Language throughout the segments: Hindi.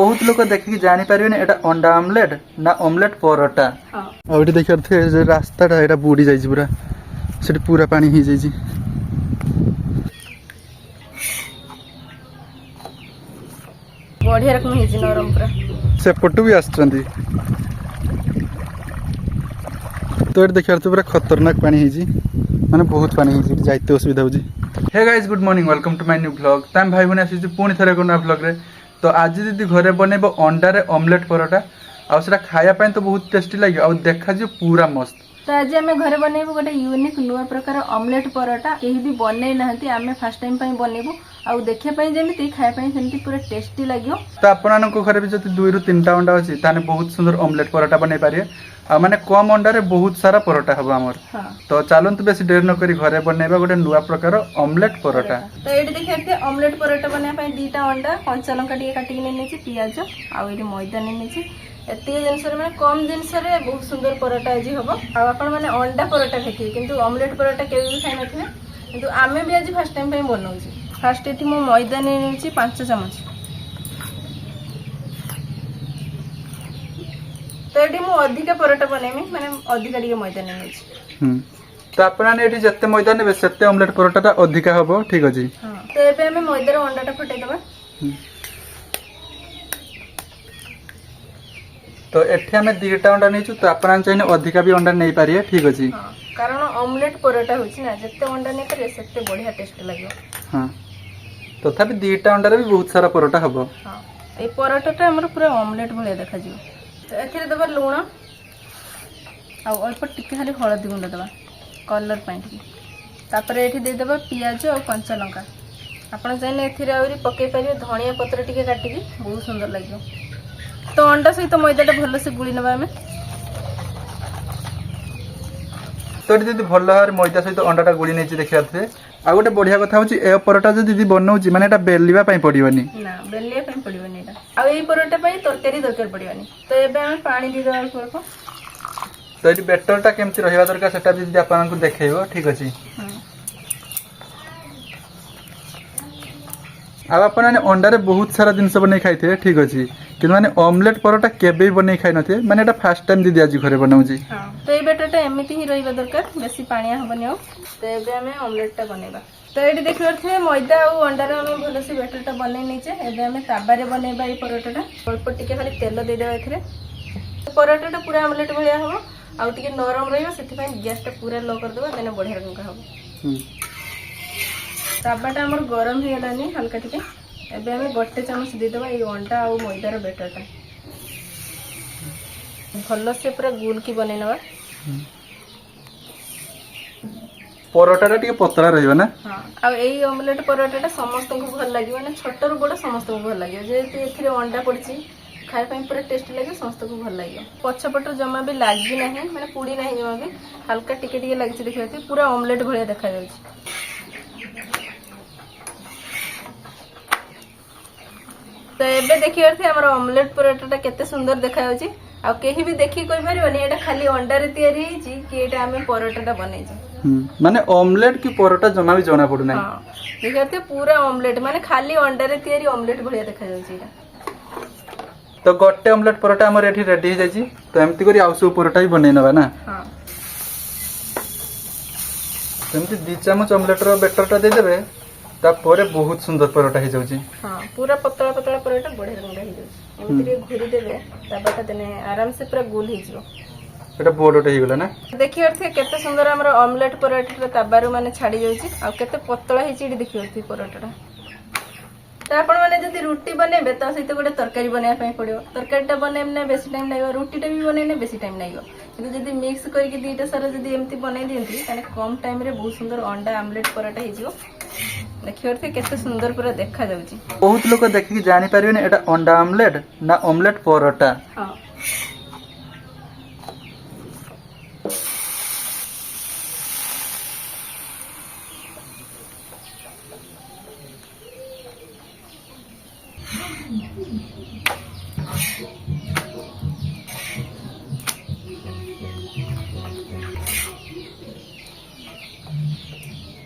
बहुत लोग देखिए जानी पारे एटा अंडा ऑमलेट ना ऑमलेट परोटा। और ये देखिए थे रास्ताटा एटा बुड़ी जाइए पूरा से पूरा पानी ही जाइए। बढ़िया रकम ही नरम पूरा सेपटू भी आसुँच तो ये देखिए पूरा खतरनाक पानी है माने बहुत पानी है जाते असुविधा होजी। Hey guys good morning welcome to my new blog. तम भाई बने आसी पुणी थरे को नया ब्लॉग रे। तो आज दीदी घरे बनैबो अंडा रे ऑमलेट परोटा आ सेटा खाया पाए तो बहुत टेस्टी लगे आ देखा जो पूरा मस्त। तो आज आम घरे बनैबू गोटे यूनिक नुआ प्रकार ऑमलेट परोटा कहीं भी बनै नाहंती आमे फर्स्ट टाइम पई बनैबू आ देखिया पई जेमिति खाया पई सेमिति पूरा टेस्टी लागियो। तो आपनको घरे भी जति 2 ରୁ 3टा अंडा अछि ताने बहुत सुंदर ऑमलेट परोटा बनै पारे आ माने कम अंडा रे बहुत सारा परोटा हबो हमर। तो चलन तो बेसी देर न करी घरे बनैबा गोटे नुआ प्रकार ऑमलेट परोटा। तो एडी देखिए ऑमलेट परोटा बनै पई 2टा अंडा कंचा लंका टिके काटी के नेनेछि प्याज आ एडी मैदा नेनेछि एति जिनस रे माने कम जिनस रे बहुत सुंदर परोटा आज हबो। आ आपण माने अंडा परोटा खाइथि किंतु ऑमलेट परोटा केबे भी खाइ नथिने किंतु आमे भी आज फर्स्ट टाइम पई बनौछि। फर्स्ट एति मो मैदा नेनेछि 5 चमच। तो ये मु अधिका परोटा बनैमी माने अधिका टिके मैदा नेनेछि। तो आपने एठी जत्ते मैदा नेबे सेते ऑमलेट परोटाटा अधिका हबो ठीक अछि। हां तो एबे हमें मैदा रो अंडाटा फटै देबा। तो एठी हमें 2टा अंडा नेछु तो आपन चाहिए अधिका भी अंडा नै पारिए ठीक अछि। हां कारण ऑमलेट परोटा होछि ना जत्ते अंडा नै पारे सेते बढ़िया टेस्ट लागियो। हां तथापि 2टा अंडा रे भी बहुत सारा परोटा हबो। हां ए परोटाटा हमर पूरा ऑमलेट भलिया देखा जियो। तो एथिरे देबा लूण आ अल्प टिके खाली हळदी गुंड देबा कलर पॉइंट तापर एठी दे देबा प्याज और कंचा लंका आपण चाइने एथिरे आउरी पके परियो धनिया पत्र टिके काटिकी बहुत सुंदर लागियो। तो अंडा सहित मैदाटा भल से गुली नबा हमें। तो दीदी भल भाव मैदा सहित अंडाटा गुली नहीं देखा थे आ गोटे बढ़िया कथा होची ए परोटा जो दीदी बनाउची माने एटा बेलिबा पई पड़िबनी ना बेलिया पई पड़िबनी एटा आ एई परोटा पई तरकारी दरकार पड़िबनी। तो एबे हम पानी दी देबा को तो ये बेटरटा केमती रहिबा दरकार सेटा दीदी आपन को देखेइबो ठीक अछि। अब आपने अंडा रे बहुत सारा जिनस बनै खाइथे ठीक अछि कि माने ऑमलेट परोटा केबे भी बनै खाइ नथे माने एटा फर्स्ट टाइम दीदी आज घरे बनाउजी। हां तो ए बेटरटा एमिति ही रहिबा दरकार बेसी पानिया हबनी आ। तो एबे हमें ऑमलेटटा बनेबा। तो एडी देखियो थे मैदा और अंडा रे हमें भल से बेटरटा बनै नैचे एबे हमें ताबा रे बनेबा ए परोटाटा अल्प टिके खाली तेल दे देबा एथिरे। तो परोटाटा पूरा ऑमलेट भलिया हबो आ टिके नरम रहिबा सेति पई गैसटा पूरा लो कर देबा देने बढ़िया रंग हबो। ताबाटा हमर गरम हे गलानी हल्का टिके एबे हमें गोटे चमच दे देबा ए अंडा और मैदा रे बेटरटा भल से पूरा गोल की बनै नबा। परोटाटा टिके पतला रहिबा ना। हां आ एई ऑमलेट परोटाटा समस्त को भल लागि माने छोट रु बड़ समस्त को भल लागि जे एथिरे अंडा पड़छि खाय पई पूरा टेस्टी लागि समस्त को भल लागि। पछपट जमा भी लागि नाही माने पुडी नाही जमा भी हल्का टिके टिके लागि देखियो पूरा ऑमलेट भलिया देखा जाउछि। तो एबे देखियो हमर ऑमलेट परोटाटा केते सुंदर देखा जाउछि आ केही भी देखि कोइ परिबनी एटा खाली अंडा रे तयारी हिची कि एटा हमें परोटाटा बनै छै माने ऑमलेट की परोटा जमा भी जଣା पडु नै। हां देखियो पूरा ऑमलेट माने खाली अंडा रे तयारी ऑमलेट भलिया देखा जाउछि एटा। तो गोटे ऑमलेट परोटा हमर एठी रेडी हो जाइछि तो एमती करी आउसो परोटा भी बनै नबा ना। हां एमती 2 चम्मच ऑमलेट रो बेटरटा दे देबे तापर बहुत सुंदर परोटा हो जाउछि। हां पूरा पतला पतला परोटा बढ़िया रंग हो जाउछि एमती घुरी देबे ताबाटा देने आराम से पूरा गोल हो जिवो। एटा बोडोटे ही गला ना। देखियो केते सुंदर हमर ऑमलेट परोटा ताबारु माने छाडी जाउछि आ केते पतला हिची देखियो परोटाटा। तो आपण माने जदी रोटी बनेबे त सहित गोटे तरकारी बनाय पई पड़ियो तरकारीटा बनेबने बेसी टाइम लागो रोटीटा भी बनेने बेसी टाइम लागो किंतु जदी मिक्स करके दीटा सारा जदी एमती बनाई दियंती ताने कम टाइम रे बहुत सुंदर अंडा ऑमलेट परोटा हे जिवो। देखियो केते सुंदर पूरा देखा जाउछि। बहुत लोग देखि जानि पारिबे एटा अंडा ऑमलेट ना ऑमलेट परोटा। हां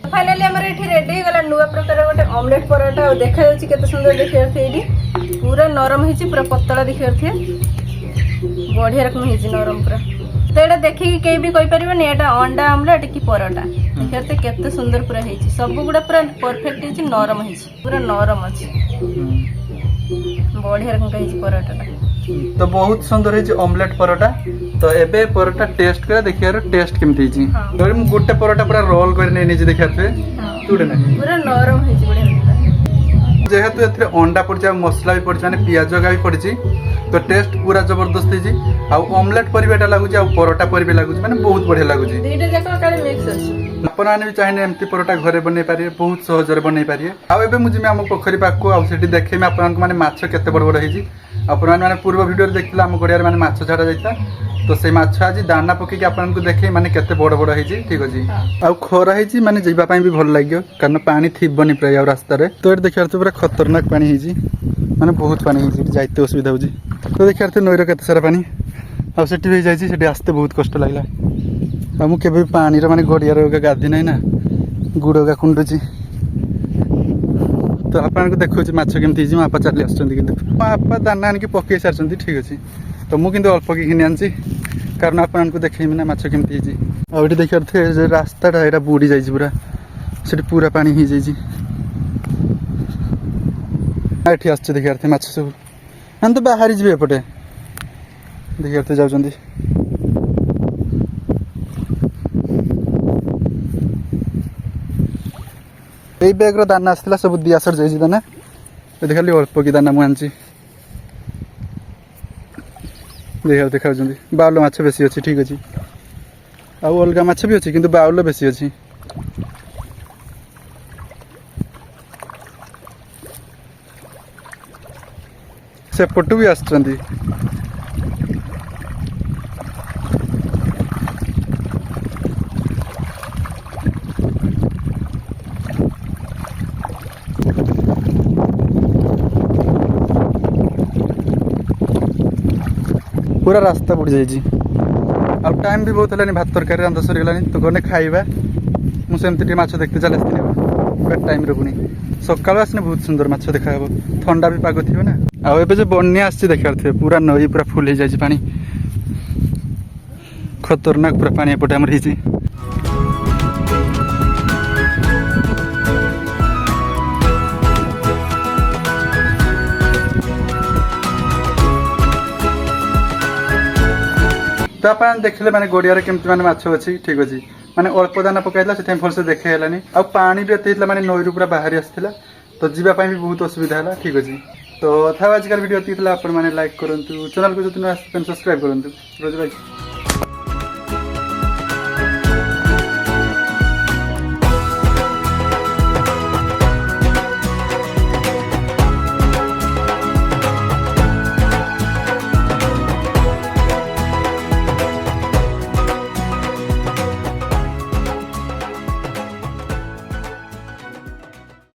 फाइनली हमर एठी रेडी गला नुवा प्रकार गोटे ऑमलेट परोटा देखा जाउछि केते सुंदर देखियो एठी पूरा नरम होइछि पूरा पतला देखि थे बढ़िया रकम होइछि नरम पूरा तो एटा देखि के भी कहि परिबनी एटा अंडा आमलेट की परोटा देखते केते सुंदर पूरा होइछि सब गुडा पूरा परफेक्ट होइछि नरम होइछि पूरा नरम अछि बढ़िया रकम होइछि परोटा तो बहुत सुंदर है ऑमलेट परोटा तो एबे परोटा टेस्ट करे देखियार टेस्ट केमती छी हाँ। तो हम गोटे परोटा पूरा रोल कर नै नै देखियाते तुडे ना पूरा नरम होइछि बढ़िया जेहेतु एथरे अंडा पड़छ मसला भी पड़छ माने पियाज का भी पड़छ तो टेस्ट पूरा जबरदस्त है जी आ ऑमलेट परिबेटा लागु छी आ परोटा परिबे लागु छी माने बहुत बढ़िया लागु छी दुईटा जाक काले मिक्स अछि अपन आने भी चाहिए एमती परोटा घरे बनै पारिए बहुत सहज रे बनै पारिए आ एबे मु जिमे हम पोखरी पाको आ सेठी देखे में अपन माने माछ केते बड़ बड़ है अपन माने पूर्व वीडियो देखिला हम गड़िया माने माछ छाड़ा जाइता तो से माछ आज दाना पके के अपन को देखे माने केते बड़ बड़ है ठीक अछि आ खरा है माने जीवा पई भी भल लागियो कारण पानी थिबनी प्राय रास्ता रे तो एट देखियार तो पूरा खतरनाक पानी है माने बहुत पानी है जाइते असुविधा होजी तो देखियार तो नईर केते सारा पानी आ सेठी भी जाइछि सेठी आस्ते बहुत कष्ट लागला आ मु केबे पानी रे माने गड़िया रे गाधी नै ना गुड़ का कुंडुची तो आपन को देखो माछ केमती जी आपा चली आछंती किंतु आपा दाना आनिक पकई सारछंती ठीक अछि तो मु किंतु अल्प की घिनि आनछि कारण आपन को देखैमे ना माछ केमती जी आ ओटी देखियार थे जे रास्ताटा एटा बुडी जाइछि पूरा सेठी पूरा पानी ही जाइछि एठी आछे देखियार थे माछ सब हम तो बाहर जिबे एपटे देखियार थे जाउछंती এই ব্যাগ র দানা আসলা সব দিয়া সর যাইছি দানা এতে খালি অল্প কি দানা মু আনছি দেখা দেখাউଛନ୍ତି ବାଉଲ ମାଛ ବେଶୀ ଅଛି ଠିକ ଅଛି ଆଉ ଅଲଗା ମାଛ ବି ଅଛି କିନ୍ତୁ ବାଉଲ ବେଶୀ ଅଛି ସେପଟୁ ବି ଆସିଛନ୍ତି पूरा रास्ता बुड़ जाइए आ टाइम भी बहुत है भात तरकारी रांधा सरीगलानी तो गने खाइबा मुझे माछ देखते चले आसती टाइम पुणी सकाल आसने बहुत सुंदर माछ देखा ठंडा भी पाग थी ना आउ जो बन्या आसी देखार थे पूरा नई पूरा फुल हो जाए पानी खतरनाक पूरा पानी एपटे आम रही तो आप देखले माने गड़िया केमती माने माछ अच्छी ठीक अच्छे माने अल्प दाना पकाइला से भलसे देखे हेलानी आ पानी भी एते माने नईरू पूरा बाहरी आसला तो जीवाई भी बहुत असुविधा है ठीक अच्छे तो था आजकल वीडियो एति आप लाइक करूँ चैनल को जो सब्सक्राइब करूँ रोज भाई।